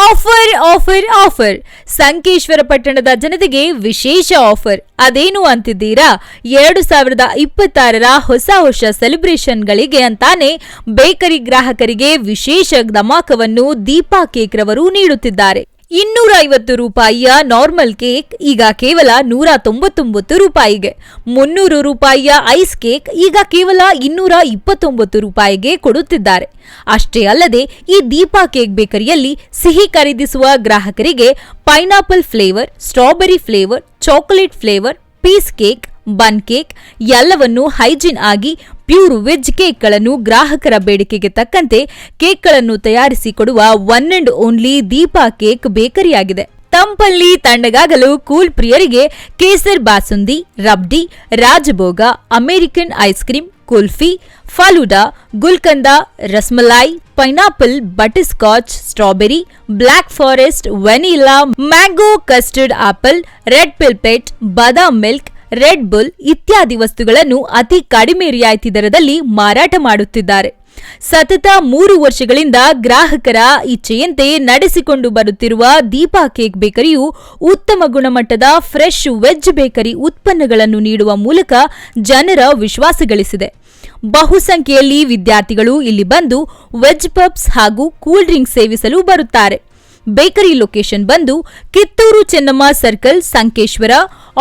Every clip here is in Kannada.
ಆಫರ್ ಆಫರ್ ಆಫರ್ ಸಂಕೇಶ್ವರ ಪಟ್ಟಣದ ಜನತೆಗೆ ವಿಶೇಷ ಆಫರ್. ಅದೇನು ಅಂತಿದ್ದೀರಾ? 2026 ಹೊಸ ಸೆಲೆಬ್ರೇಷನ್ಗಳಿಗೆ ಅಂತಾನೆ ಬೇಕರಿ ಗ್ರಾಹಕರಿಗೆ ವಿಶೇಷ ಧಮಾಕವನ್ನು ದೀಪಾ ಕೇಕ್ ರವರು ನೀಡುತ್ತಿದ್ದಾರೆ. 250 ರೂಪಾಯಿಯ ನಾರ್ಮಲ್ ಕೇಕ್ ಈಗ ಕೇವಲ 199 ರೂಪಾಯಿಗೆ, 300 ರೂಪಾಯಿಯ ಐಸ್ ಕೇಕ್ ಈಗ ಕೇವಲ 229 ರೂಪಾಯಿಗೆ ಕೊಡುತ್ತಿದ್ದಾರೆ. ಅಷ್ಟೇ ಅಲ್ಲದೆ ಈ ದೀಪಾ ಕೇಕ್ ಬೇಕರಿಯಲ್ಲಿ ಸಿಹಿ ಖರೀದಿಸುವ ಗ್ರಾಹಕರಿಗೆ pineapple flavour, strawberry flavour, chocolate flavour, piece cake, bun cake ಎಲ್ಲವನ್ನು ಹೈಜೀನ್ ಆಗಿ ಪ್ಯೂರ್ ವೆಜ್ ಕೇಕ್ಗಳನ್ನು ಗ್ರಾಹಕರ ಬೇಡಿಕೆಗೆ ತಕ್ಕಂತೆ ಕೇಕ್ಗಳನ್ನು ತಯಾರಿಸಿ ಕೊಡುವ one and only Deepa cake ಬೇಕರಿಯಾಗಿದೆ. ತಂಪಲ್ಲಿ ತಣ್ಣಗಾಗಲು ಕೂಲ್ ಪ್ರಿಯರಿಗೆ kesar basundi, rabdi, rajbhog, American ice cream, kulfi, falooda, gulkand, rasmalai, pineapple, butterscotch, strawberry, black forest, vanilla, mango, custard apple, red ಪಿಲ್ಪೆಟ್, ಬಾದಾಮ್ ಮಿಲ್ಕ್, ರೆಡ್ ಬುಲ್ ಇತ್ಯಾದಿ ವಸ್ತುಗಳನ್ನು ಅತಿ ಕಡಿಮೆ ರಿಯಾಯಿತಿ ದರದಲ್ಲಿ ಮಾರಾಟ ಮಾಡುತ್ತಿದ್ದಾರೆ. ಸತತ 3 ವರ್ಷಗಳಿಂದ ಗ್ರಾಹಕರ ಇಚ್ಛೆಯಂತೆ ನಡೆಸಿಕೊಂಡು ಬರುತ್ತಿರುವ ದೀಪಾ ಕೇಕ್ ಬೇಕರಿಯು ಉತ್ತಮ ಗುಣಮಟ್ಟದ ಫ್ರೆಶ್ ವೆಜ್ ಬೇಕರಿ ಉತ್ಪನ್ನಗಳನ್ನು ನೀಡುವ ಮೂಲಕ ಜನರ ವಿಶ್ವಾಸ ಗಳಿಸಿದೆ. ಬಹುಸಂಖ್ಯೆಯಲ್ಲಿ ವಿದ್ಯಾರ್ಥಿಗಳು ಇಲ್ಲಿ ಬಂದು ವೆಜ್ ಪಬ್ಸ್ ಹಾಗೂ ಕೂಲ್ ಡ್ರಿಂಕ್ ಸೇವಿಸಲು ಬರುತ್ತಾರೆ. ಬೇಕರಿ ಲೊಕೇಶನ್ ಬಂದು ಕಿತ್ತೂರು ಚೆನ್ನಮ್ಮ ಸರ್ಕಲ್, ಸಂಕೇಶ್ವರ.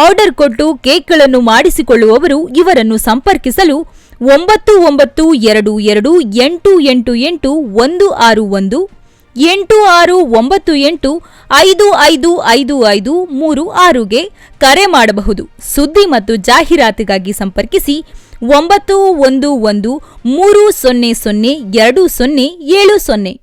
ಆರ್ಡರ್ ಕೊಟ್ಟು ಕೇಕ್ಗಳನ್ನು ಮಾಡಿಸಿಕೊಳ್ಳುವವರು ಇವರನ್ನು ಸಂಪರ್ಕಿಸಲು 9922888161 8698555536ಗೆ ಕರೆ ಮಾಡಬಹುದು. ಸುದ್ದಿ ಮತ್ತು ಜಾಹೀರಾತಿಗಾಗಿ ಸಂಪರ್ಕಿಸಿ 9113002070.